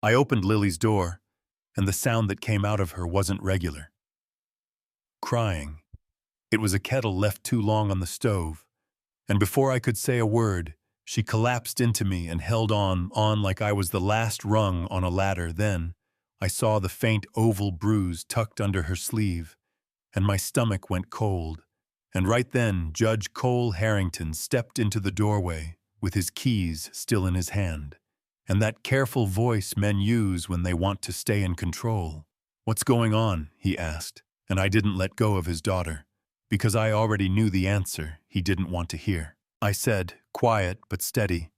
I opened Lily's door, and the sound that came out of her wasn't regular. Crying. It was a kettle left too long on the stove, and before I could say a word, she collapsed into me and held on like I was the last rung on a ladder. Then I saw the faint oval bruise tucked under her sleeve, and my stomach went cold. And right then, Judge Cole Harrington stepped into the doorway with his keys still in his hand, and that careful voice men use when they want to stay in control. "What's going on?" he asked, and I didn't let go of his daughter, because I already knew the answer he didn't want to hear. I said, quiet but steady,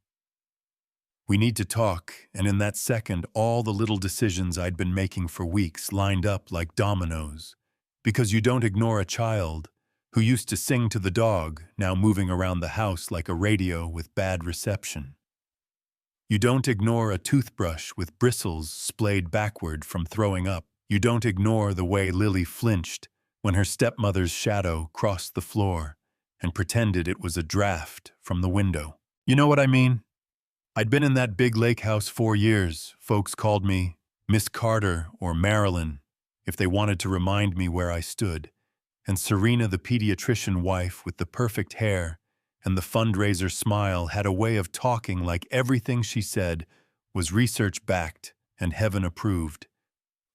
"We need to talk," and in that second, all the little decisions I'd been making for weeks lined up like dominoes. Because you don't ignore a child who used to sing to the dog, now moving around the house like a radio with bad reception. You don't ignore a toothbrush with bristles splayed backward from throwing up. You don't ignore the way Lily flinched when her stepmother's shadow crossed the floor and pretended it was a draft from the window. You know what I mean? I'd been in that big lake house 4 years. Folks called me Miss Carter or Marilyn if they wanted to remind me where I stood. And Serena, the pediatrician wife with the perfect hair and the fundraiser smile, had a way of talking like everything she said was research-backed and heaven-approved.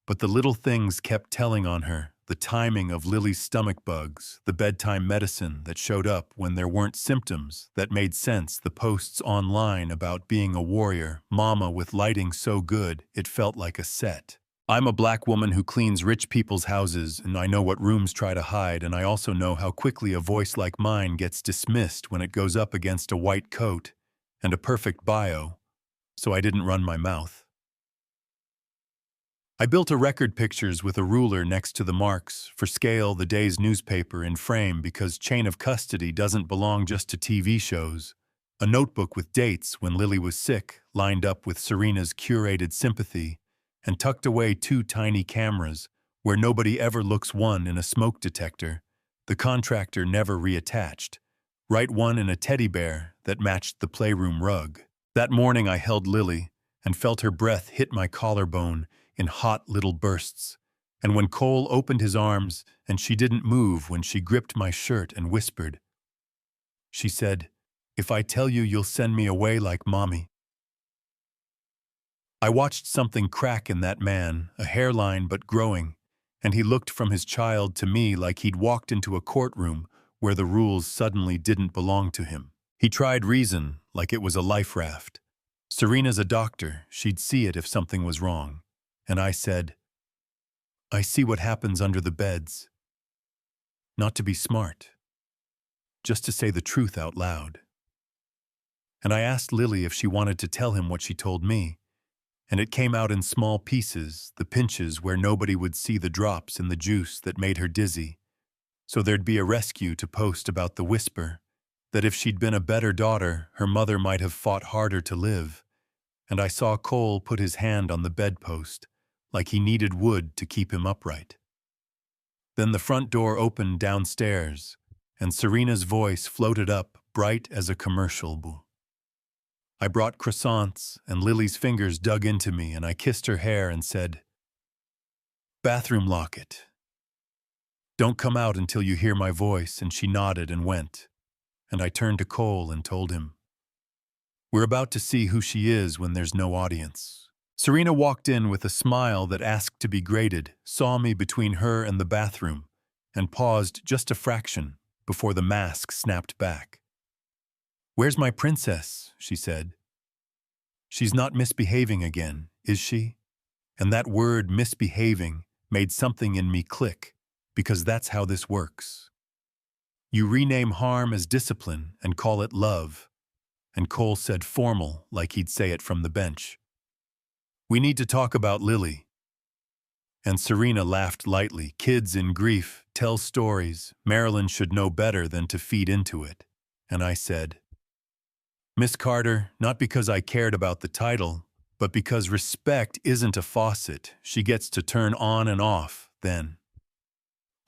But the little things kept telling on her: the timing of Lily's stomach bugs, the bedtime medicine that showed up when there weren't symptoms that made sense, the posts online about being a warrior, mama with lighting so good it felt like a set. I'm a black woman who cleans rich people's houses, and I know what rooms try to hide, and I also know how quickly a voice like mine gets dismissed when it goes up against a white coat and a perfect bio, so I didn't run my mouth. I built a record pictures with a ruler next to the marks, for scale the day's newspaper in frame because chain of custody doesn't belong just to TV shows. A notebook with dates when Lily was sick, lined up with Serena's curated sympathy, and tucked away 2 tiny cameras where nobody ever looks, one in a smoke detector the contractor never reattached, right one in a teddy bear that matched the playroom rug. That morning I held Lily and felt her breath hit my collarbone in hot little bursts, and when Cole opened his arms and she didn't move when she gripped my shirt and whispered, she said, "If I tell you, you'll send me away like Mommy." I watched something crack in that man, a hairline but growing, and he looked from his child to me like he'd walked into a courtroom where the rules suddenly didn't belong to him. He tried reason like it was a life raft. Serena's a doctor, she'd see it if something was wrong. And I said, "I see what happens under the beds." Not to be smart, just to say the truth out loud. And I asked Lily if she wanted to tell him what she told me, and it came out in small pieces, the pinches where nobody would see the drops in the juice that made her dizzy. So there'd be a rescue to post about the whisper, that if she'd been a better daughter, her mother might have fought harder to live. And I saw Cole put his hand on the bedpost, like he needed wood to keep him upright. Then the front door opened downstairs, and Serena's voice floated up, bright as a commercial boo. I brought croissants, and Lily's fingers dug into me, and I kissed her hair and said, "Bathroom locket. Don't come out until you hear my voice," and she nodded and went. And I turned to Cole and told him, "We're about to see who she is when there's no audience." Serena walked in with a smile that asked to be graded, saw me between her and the bathroom, and paused just a fraction before the mask snapped back. "Where's my princess?" she said. "She's not misbehaving again, is she?" And that word misbehaving made something in me click, because that's how this works. You rename harm as discipline and call it love. And Cole said formal, like he'd say it from the bench, "We need to talk about Lily." And Serena laughed lightly. Kids in grief tell stories. Marilyn should know better than to feed into it. And I said, "Miss Carter, not because I cared about the title, but because respect isn't a faucet she gets to turn on and off then."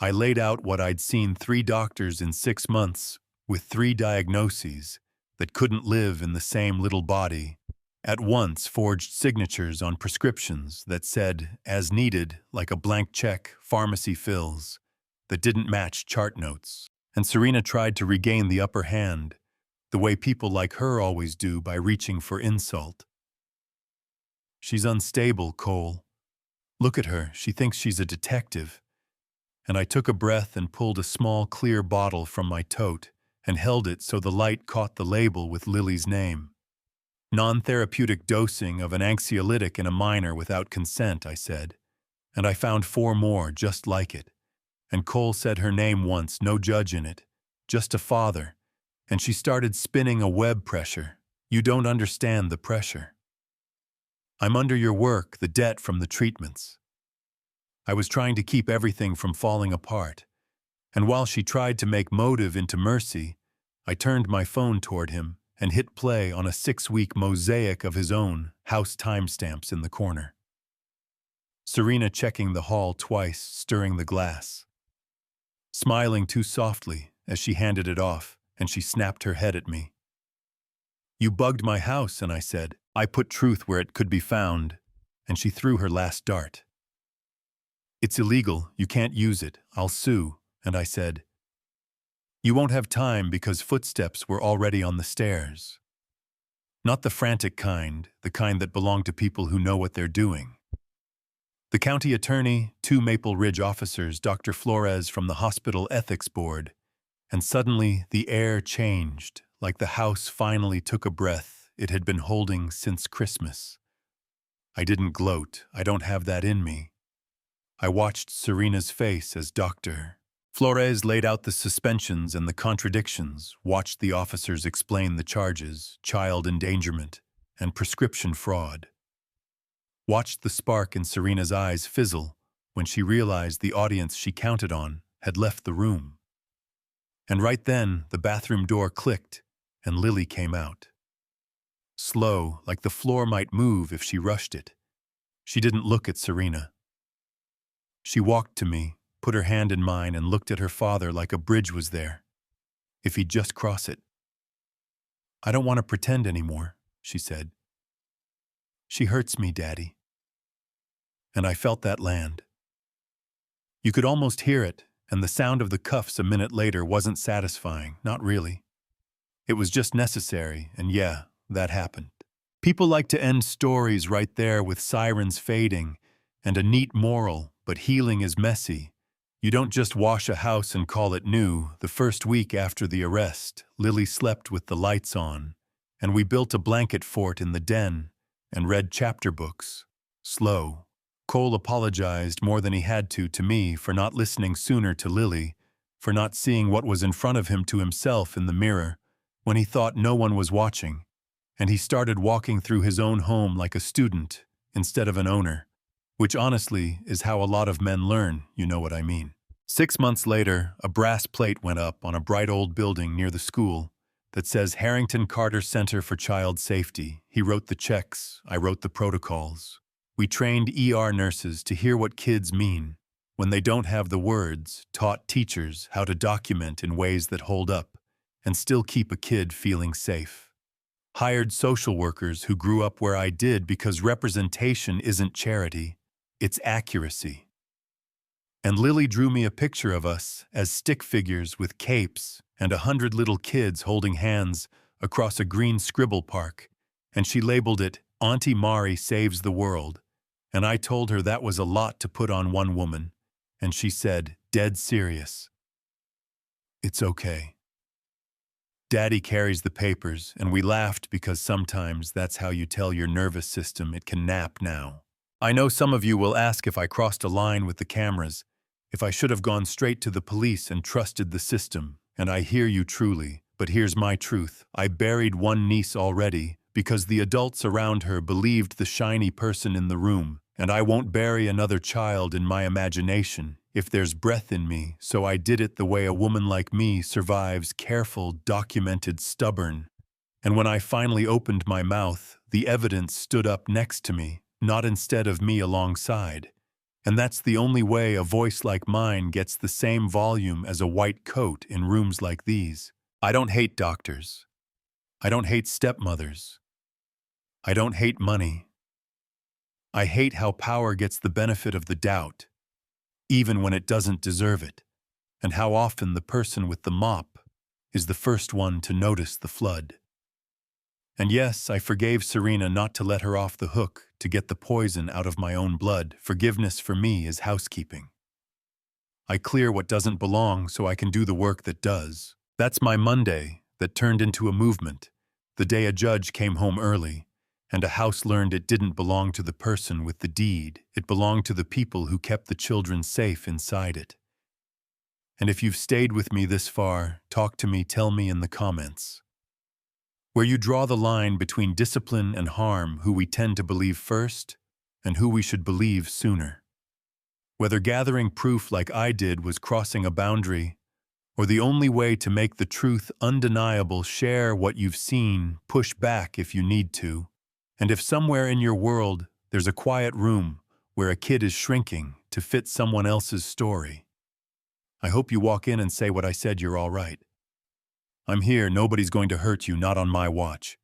I laid out what I'd seen 3 doctors in 6 months with 3 diagnoses that couldn't live in the same little body, At once forged signatures on prescriptions that said, as needed, like a blank check, pharmacy fills, that didn't match chart notes. And Serena tried to regain the upper hand, the way people like her always do by reaching for insult. She's unstable, Cole. Look at her, she thinks she's a detective. And I took a breath and pulled a small clear bottle from my tote and held it so the light caught the label with Lily's name. Non-therapeutic dosing of an anxiolytic in a minor without consent, I said. And I found 4 more just like it. And Cole said her name once, no judge in it, just a father. And she started spinning a web pressure. You don't understand the pressure. I'm under your work, the debt from the treatments. I was trying to keep everything from falling apart. And while she tried to make motive into mercy, I turned my phone toward him and hit play on a 6-week mosaic of his own house timestamps in the corner. Serena checking the hall twice, stirring the glass. Smiling too softly as she handed it off, and she snapped her head at me. You bugged my house, and I said, I put truth where it could be found, and she threw her last dart. It's illegal, you can't use it, I'll sue, and I said, you won't have time because footsteps were already on the stairs. Not the frantic kind, the kind that belong to people who know what they're doing. The county attorney, 2 Maple Ridge officers, Dr. Flores from the hospital ethics board, and suddenly the air changed, like the house finally took a breath it had been holding since Christmas. I didn't gloat, I don't have that in me. I watched Serena's face as Dr. Flores laid out the suspensions and the contradictions, watched the officers explain the charges, child endangerment, and prescription fraud. Watched the spark in Serena's eyes fizzle when she realized the audience she counted on had left the room. And right then, the bathroom door clicked, and Lily came out. Slow, like the floor might move if she rushed it. She didn't look at Serena. She walked to me, put her hand in mine, and looked at her father like a bridge was there. If he'd just cross it. I don't want to pretend anymore, she said. She hurts me, Daddy. And I felt that land. You could almost hear it, and the sound of the cuffs a minute later wasn't satisfying, not really. It was just necessary, and yeah, that happened. People like to end stories right there with sirens fading and a neat moral, but healing is messy. You don't just wash a house and call it new. The first week after the arrest, Lily slept with the lights on, and we built a blanket fort in the den and read chapter books. Slow. Cole apologized more than he had to me for not listening sooner to Lily, for not seeing what was in front of him to himself in the mirror when he thought no one was watching, and he started walking through his own home like a student instead of an owner. Which honestly is how a lot of men learn, you know what I mean. 6 months later, a brass plate went up on a bright old building near the school that says Harrington Carter Center for Child Safety. He wrote the checks, I wrote the protocols. We trained ER nurses to hear what kids mean. When they don't have the words, taught teachers how to document in ways that hold up and still keep a kid feeling safe. Hired social workers who grew up where I did because representation isn't charity. It's accuracy. And Lily drew me a picture of us as stick figures with capes and 100 little kids holding hands across a green scribble park, and she labeled it Auntie Mari Saves the World, and I told her that was a lot to put on one woman, and she said, dead serious, it's okay. Daddy carries the papers, and we laughed because sometimes that's how you tell your nervous system it can nap now. I know some of you will ask if I crossed a line with the cameras, if I should have gone straight to the police and trusted the system, and I hear you truly, but here's my truth. I buried one niece already because the adults around her believed the shiny person in the room, and I won't bury another child in my imagination if there's breath in me, so I did it the way a woman like me survives, careful, documented, stubborn. And when I finally opened my mouth, the evidence stood up next to me, not instead of me alongside. And that's the only way a voice like mine gets the same volume as a white coat in rooms like these. I don't hate doctors. I don't hate stepmothers. I don't hate money. I hate how power gets the benefit of the doubt, even when it doesn't deserve it, and how often the person with the mop is the first one to notice the flood. And yes, I forgave Serena not to let her off the hook to get the poison out of my own blood. Forgiveness for me is housekeeping. I clear what doesn't belong so I can do the work that does. That's my Monday that turned into a movement, the day a judge came home early, and a house learned it didn't belong to the person with the deed, it belonged to the people who kept the children safe inside it. And if you've stayed with me this far, talk to me, tell me in the comments. Where you draw the line between discipline and harm, who we tend to believe first, and who we should believe sooner. Whether gathering proof like I did was crossing a boundary, or the only way to make the truth undeniable, share what you've seen, push back if you need to. And if somewhere in your world there's a quiet room where a kid is shrinking to fit someone else's story, I hope you walk in and say what I said, you're all right. I'm here, nobody's going to hurt you, not on my watch.